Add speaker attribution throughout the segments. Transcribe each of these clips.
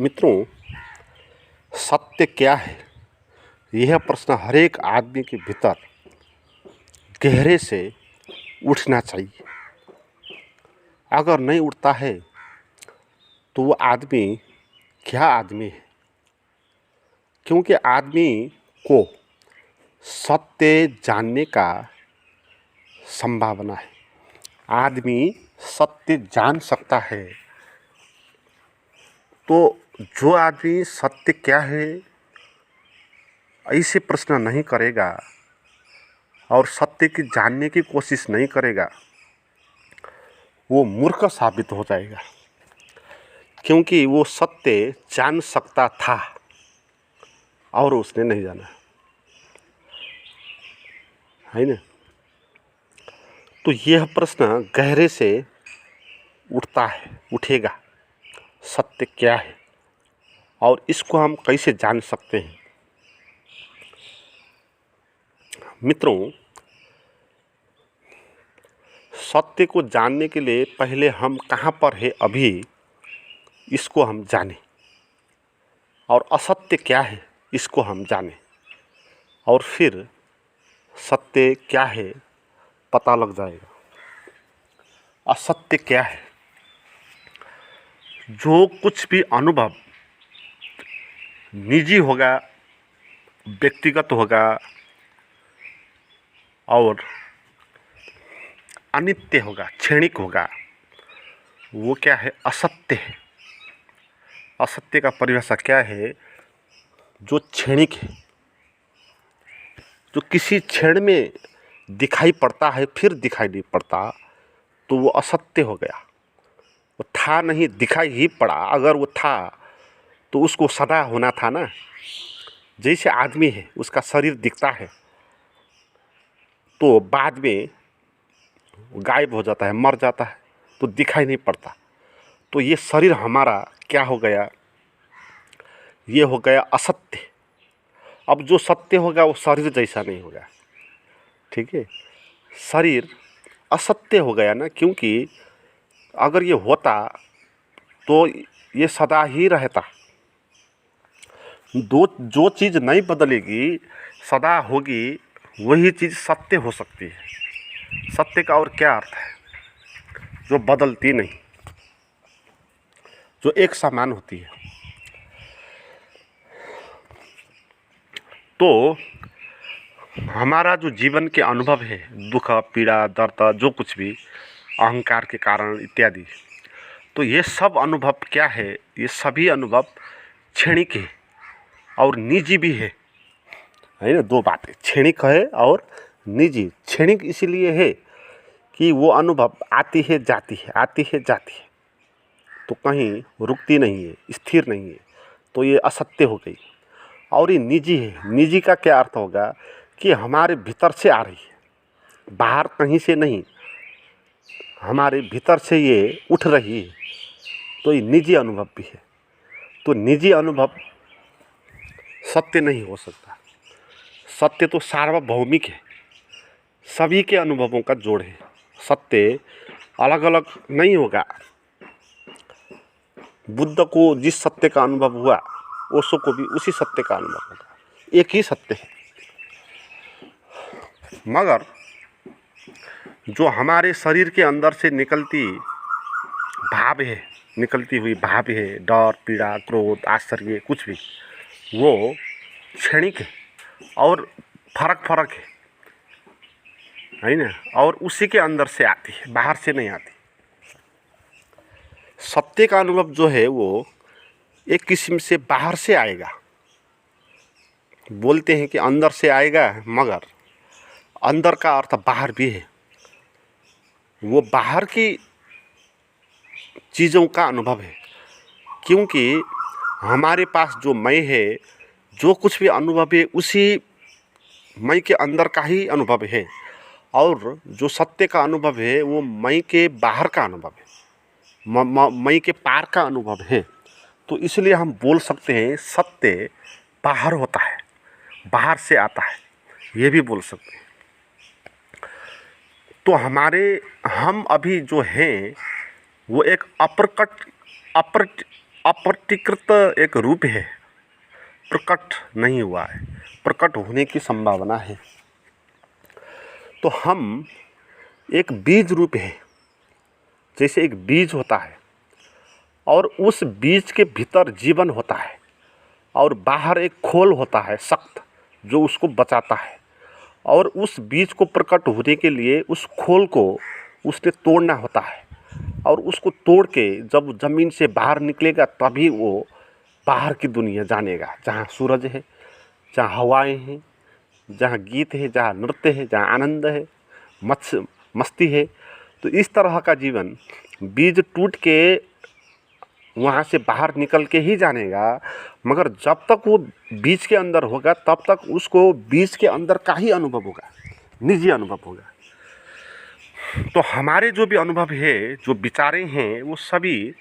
Speaker 1: मित्रों, सत्य क्या है? यह प्रश्न हर एक आदमी के भीतर गहरे से उठना चाहिए। अगर नहीं उठता है तो वो आदमी क्या आदमी है? क्योंकि आदमी को सत्य जानने का संभावना है। आदमी सत्य जान सकता है। तो जो आदमी सत्य क्या है ऐसे प्रश्न नहीं करेगा और सत्य की जानने की कोशिश नहीं करेगा, वो मूर्ख साबित हो जाएगा। क्योंकि वो सत्य जान सकता था और उसने नहीं जाना, है ना। तो यह प्रश्न गहरे से उठेगा, सत्य क्या है और इसको हम कैसे जान सकते हैं। मित्रों, सत्य को जानने के लिए पहले हम कहाँ पर है अभी इसको हम जानें, और असत्य क्या है इसको हम जानें, और फिर सत्य क्या है पता लग जाएगा। असत्य क्या है? जो कुछ भी अनुभव निजी होगा, व्यक्तिगत होगा और अनित्य होगा, क्षणिक होगा, वो क्या है? असत्य है। असत्य का परिभाषा क्या है? जो क्षणिक है, जो किसी क्षण में दिखाई पड़ता है फिर दिखाई नहीं पड़ता, तो वो असत्य हो गया। वो था नहीं, दिखाई ही पड़ा। अगर वो था तो उसको सदा होना था ना। जैसे आदमी है, उसका शरीर दिखता है तो बाद में गायब हो जाता है, मर जाता है, तो दिखाई नहीं पड़ता। तो ये शरीर हमारा क्या हो गया? ये हो गया असत्य। अब जो सत्य होगा वो शरीर जैसा नहीं होगा, ठीक है। शरीर असत्य हो गया ना, क्योंकि अगर ये होता तो ये सदा ही रहता। जो चीज़ नहीं बदलेगी, सदा होगी, वही चीज़ सत्य हो सकती है। सत्य का और क्या अर्थ है? जो बदलती नहीं, जो एक समान होती है। तो हमारा जो जीवन के अनुभव है, दुख, पीड़ा, दर्द, जो कुछ भी, अहंकार के कारण इत्यादि, तो ये सब अनुभव क्या है? ये सभी अनुभव क्षणिक है और निजी भी है ना। दो बातें, क्षणिक है और निजी। क्षणिक इसलिए है कि वो अनुभव आती है जाती है, आती है जाती है, तो कहीं रुकती नहीं है, स्थिर नहीं है। तो ये असत्य हो गई। और ये निजी है। निजी का क्या अर्थ होगा? कि हमारे भीतर से आ रही है, बाहर कहीं से नहीं, हमारे भीतर से ये उठ रही है, तो ये निजी अनुभव भी है। तो निजी अनुभव सत्य नहीं हो सकता। सत्य तो सार्वभौमिक है, सभी के अनुभवों का जोड़ है। सत्य अलग अलग नहीं होगा। बुद्ध को जिस सत्य का अनुभव हुआ, ओशो को भी उसी सत्य का अनुभव होगा। एक ही सत्य है। मगर जो हमारे शरीर के अंदर से निकलती हुई भाव है, डर, पीड़ा, क्रोध, आश्चर्य, कुछ भी, वो क्षणिक है और फर्क है ना। और उसी के अंदर से आती है, बाहर से नहीं आती। सत्य का अनुभव जो है वो एक किस्म से बाहर से आएगा। बोलते हैं कि अंदर से आएगा, मगर अंदर का अर्थ बाहर भी है। वो बाहर की चीज़ों का अनुभव है, क्योंकि हमारे पास जो मैं है, जो कुछ भी अनुभव है, उसी मैं के अंदर का ही अनुभव है। और जो सत्य का अनुभव है वो मैं के बाहर का अनुभव है, मैं के पार का अनुभव है। तो इसलिए हम बोल सकते हैं सत्य बाहर होता है, बाहर से आता है, ये भी बोल सकते हैं। तो हम अभी जो हैं वो एक अप्रतिकृत एक रूप है, प्रकट नहीं हुआ है, प्रकट होने की संभावना है। तो हम एक बीज रूप है, जैसे एक बीज होता है और उस बीज के भीतर जीवन होता है और बाहर एक खोल होता है सख्त जो उसको बचाता है, और उस बीज को प्रकट होने के लिए उस खोल को उसने तोड़ना होता है, और उसको तोड़ के जब ज़मीन से बाहर निकलेगा तभी वो बाहर की दुनिया जानेगा, जहाँ सूरज है, जहाँ हवाएं हैं, जहाँ गीत है, जहाँ नृत्य है, जहाँ आनंद है, मस्ती है। तो इस तरह का जीवन बीज टूट के वहाँ से बाहर निकल के ही जानेगा, मगर जब तक वो बीज के अंदर होगा तब तक उसको बीज के अंदर का ही अनुभव होगा, निजी अनुभव होगा। तो हमारे जो भी अनुभव है, जो विचारें हैं, वो सभी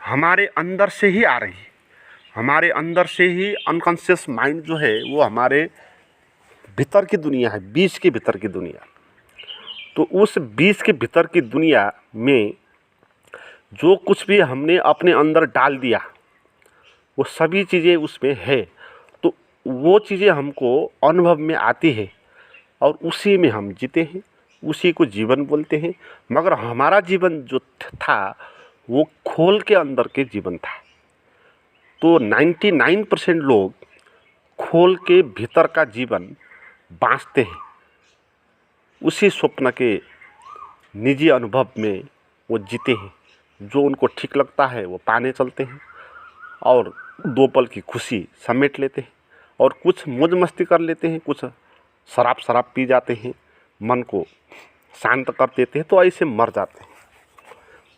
Speaker 1: हमारे अंदर से ही आ रही है, हमारे अंदर से ही अनकॉन्शियस माइंड जो है वो हमारे भीतर की दुनिया है, बीज के भीतर की दुनिया। तो उस बीज के भीतर की दुनिया में जो कुछ भी हमने अपने अंदर डाल दिया वो सभी चीज़ें उसमें है। तो वो चीज़ें हमको अनुभव में आती है और उसी में हम जीते हैं, उसी को जीवन बोलते हैं। मगर हमारा जीवन जो था वो खोल के अंदर के जीवन था। तो 99% लोग खोल के भीतर का जीवन बाँचते हैं, उसी स्वप्न के निजी अनुभव में वो जीते हैं। जो उनको ठीक लगता है वो पाने चलते हैं और 2 पल की खुशी समेट लेते हैं, और कुछ मौज मस्ती कर लेते हैं, कुछ शराब पी जाते हैं, मन को शांत कर देते हैं, तो ऐसे मर जाते हैं।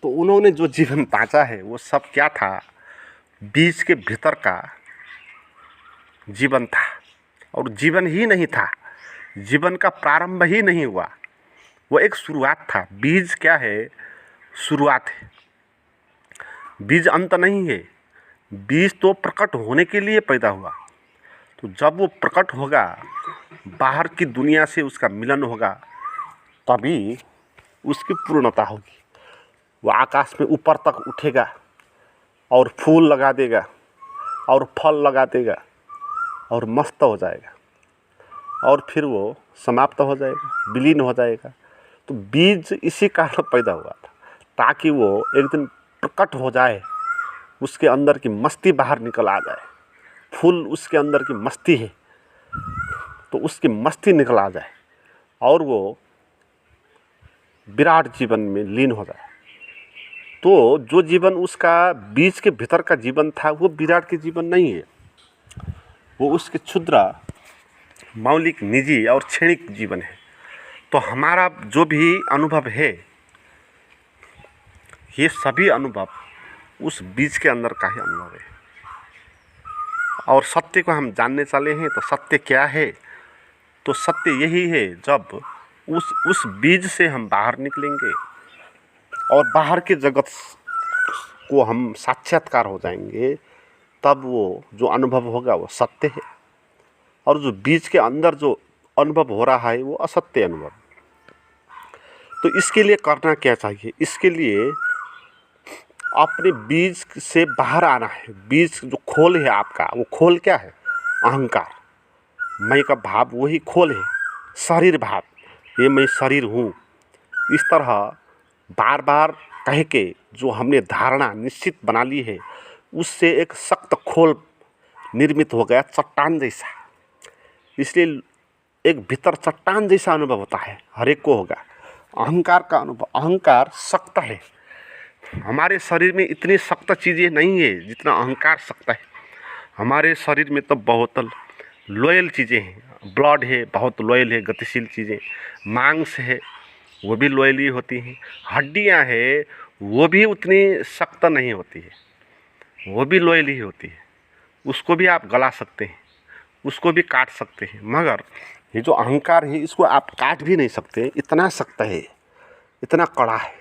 Speaker 1: तो उन्होंने जो जीवन बाँचा है वो सब क्या था, बीज के भीतर का जीवन था। और जीवन ही नहीं था, जीवन का प्रारंभ ही नहीं हुआ, वो एक शुरुआत था। बीज क्या है, शुरुआत है, बीज अंत नहीं है। बीज तो प्रकट होने के लिए पैदा हुआ। तो जब वो प्रकट होगा, बाहर की दुनिया से उसका मिलन होगा, तभी उसकी पूर्णता होगी। वो आकाश में ऊपर तक उठेगा और फूल लगा देगा और फल लगा देगा और मस्त हो जाएगा, और फिर वो समाप्त हो जाएगा, विलीन हो जाएगा। तो बीज इसी कारण पैदा हुआ था, ताकि वो एक दिन प्रकट हो जाए, उसके अंदर की मस्ती बाहर निकल आ जाए। फूल उसके अंदर की मस्ती है, तो उसकी मस्ती निकल आ जाए और वो विराट जीवन में लीन हो जाए। तो जो जीवन उसका बीज के भीतर का जीवन था वो विराट के जीवन नहीं है, वो उसके क्षुद्र मौलिक निजी और क्षणिक जीवन है। तो हमारा जो भी अनुभव है, ये सभी अनुभव उस बीज के अंदर का ही अनुभव है। और सत्य को हम जानने चले हैं, तो सत्य क्या है, तो सत्य यही है, जब उस बीज से हम बाहर निकलेंगे और बाहर के जगत को हम साक्षात्कार हो जाएंगे, तब वो जो अनुभव होगा वो सत्य है। और जो बीज के अंदर जो अनुभव हो रहा है वो असत्य अनुभव। तो इसके लिए करना क्या चाहिए, इसके लिए अपने बीज से बाहर आना है। बीज जो खोल है आपका, वो खोल क्या है, अहंकार, मैं का भाव, वही खोल है। शरीर भाव, ये मैं शरीर हूँ, इस तरह बार बार कह के जो हमने धारणा निश्चित बना ली है, उससे एक सख्त खोल निर्मित हो गया, चट्टान जैसा। इसलिए एक भीतर चट्टान जैसा अनुभव होता है, हर एक को होगा अहंकार का अनुभव। अहंकार सख्त है, हमारे शरीर में इतनी सख्त चीज़ें नहीं है जितना अहंकार सख्त है। हमारे शरीर में तो बहुत लॉयल चीज़ें हैं, ब्लड है, बहुत लॉयल है, गतिशील चीज़ें, मांस है, वो भी लॉयली होती हैं, हड्डियां है, वो भी उतनी सख्त नहीं होती है, वो भी लॉयली होती है। उसको भी आप गला सकते हैं, उसको भी काट सकते हैं, मगर ये जो अहंकार है इसको आप काट भी नहीं सकते, इतना सख्त है, इतना कड़ा है।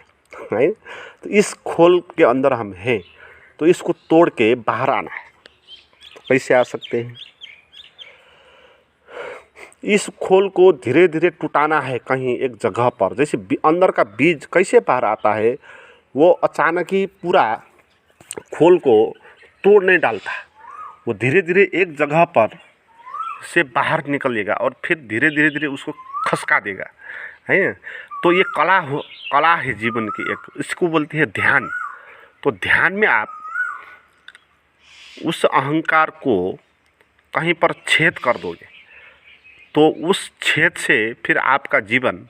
Speaker 1: तो इस खोल के अंदर हम हैं, तो इसको तोड़ के बाहर आना है। तो कैसे आ सकते हैं, इस खोल को धीरे धीरे टुटाना है कहीं एक जगह पर। जैसे अंदर का बीज कैसे बाहर आता है, वो अचानक ही पूरा खोल को तोड़ नहीं डालता, वो धीरे धीरे एक जगह पर से बाहर निकलेगा और फिर धीरे धीरे धीरे उसको खसका देगा, है ना। तो ये कला है जीवन की एक, इसको बोलते हैं ध्यान। तो ध्यान में आप उस अहंकार को कहीं पर छेद कर दोगे तो उस छेद से फिर आपका जीवन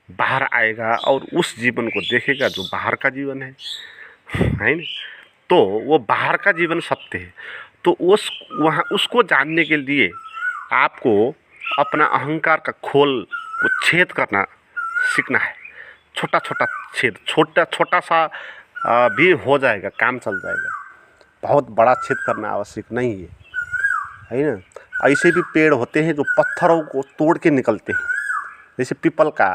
Speaker 1: बाहर आएगा और उस जीवन को देखेगा जो बाहर का जीवन है ना। तो वो बाहर का जीवन सत्य है। तो उसको जानने के लिए आपको अपना अहंकार का खोल को छेद करना सीखना है। छोटा छोटा छेद, छोटा सा भी हो जाएगा, काम चल जाएगा। बहुत बड़ा छेद करना आवश्यक नहीं है ना। ऐसे भी पेड़ होते हैं जो पत्थरों को तोड़ के निकलते हैं, जैसे पीपल का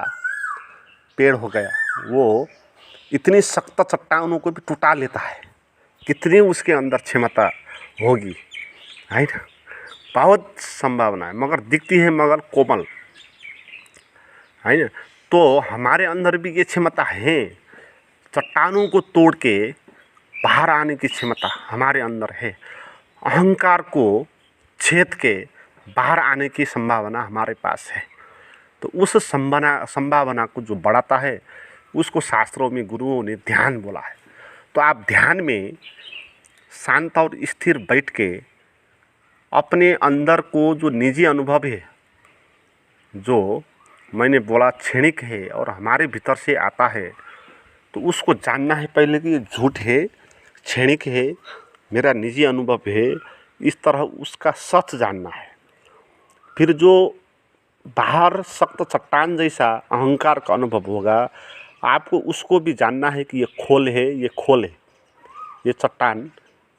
Speaker 1: पेड़ हो गया, वो इतनी सख्त चट्टानों को भी टूटा लेता है। कितनी उसके अंदर क्षमता होगी, है ना। बहुत संभावना है, मगर दिखती है मगर कोमल, है ना। तो हमारे अंदर भी ये क्षमता है, चट्टानों को तोड़ के बाहर आने की क्षमता हमारे अंदर है। अहंकार को छेद के बाहर आने की संभावना हमारे पास है। तो उस संभावना को जो बढ़ाता है उसको शास्त्रों में गुरुओं ने ध्यान बोला है। तो आप ध्यान में शांत और स्थिर बैठ के अपने अंदर को जो निजी अनुभव है, जो मैंने बोला क्षणिक है और हमारे भीतर से आता है, तो उसको जानना है पहले कि ये झूठ है, क्षणिक है, मेरा निजी अनुभव है। इस तरह उसका सच जानना है। फिर जो बाहर सख्त चट्टान जैसा अहंकार का अनुभव होगा, आपको उसको भी जानना है कि ये खोल है, ये खोल है, ये चट्टान,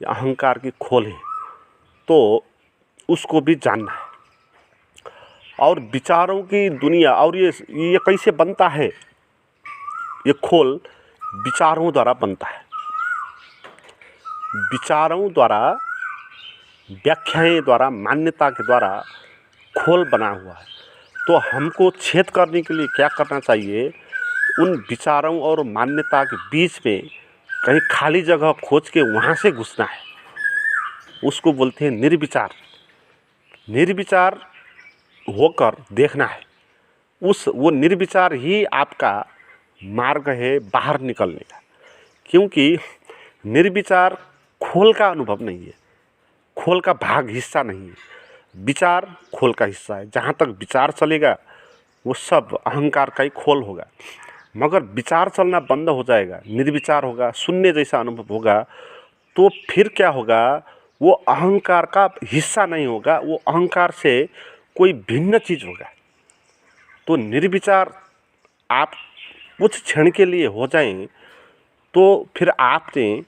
Speaker 1: ये अहंकार की खोल है। तो उसको भी जानना है। और विचारों की दुनिया, और ये कैसे बनता है, ये खोल विचारों द्वारा बनता है। विचारों द्वारा, व्याख्याएं द्वारा, मान्यता के द्वारा खोल बना हुआ है। तो हमको छेद करने के लिए क्या करना चाहिए, उन विचारों और मान्यता के बीच में कहीं खाली जगह खोज के वहाँ से घुसना है। उसको बोलते हैं निर्विचार। निर्विचार होकर देखना है। वो निर्विचार ही आपका मार्ग है बाहर निकलने का। क्योंकि निर्विचार खोल का अनुभव नहीं है, खोल का भाग हिस्सा नहीं है। विचार खोल का हिस्सा है। जहाँ तक विचार चलेगा वो सब अहंकार का ही खोल होगा। मगर विचार चलना बंद हो जाएगा, निर्विचार होगा, शून्य जैसा अनुभव होगा, तो फिर क्या होगा, वो अहंकार का हिस्सा नहीं होगा, वो अहंकार से कोई भिन्न चीज़ होगा। तो निर्विचार आप कुछ क्षण के लिए हो जाएं तो फिर आपने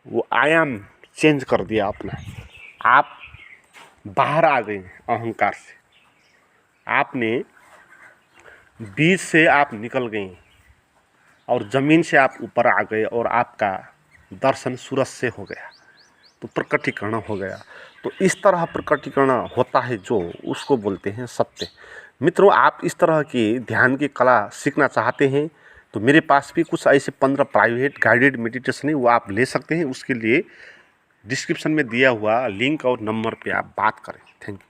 Speaker 1: वो आयाम चेंज कर दिया अपना। आप बाहर आ गए अहंकार से, आपने बीज से आप निकल गए और ज़मीन से आप ऊपर आ गए और आपका दर्शन सूरज से हो गया, तो प्रकटीकरण हो गया। तो इस तरह प्रकटीकरण होता है जो उसको बोलते हैं सत्य। मित्रों, आप इस तरह की ध्यान की कला सीखना चाहते हैं तो मेरे पास भी कुछ ऐसे 15 प्राइवेट गाइडेड मेडिटेशन है, वो आप ले सकते हैं। उसके लिए डिस्क्रिप्शन में दिया हुआ लिंक और नंबर पे आप बात करें। Thank you.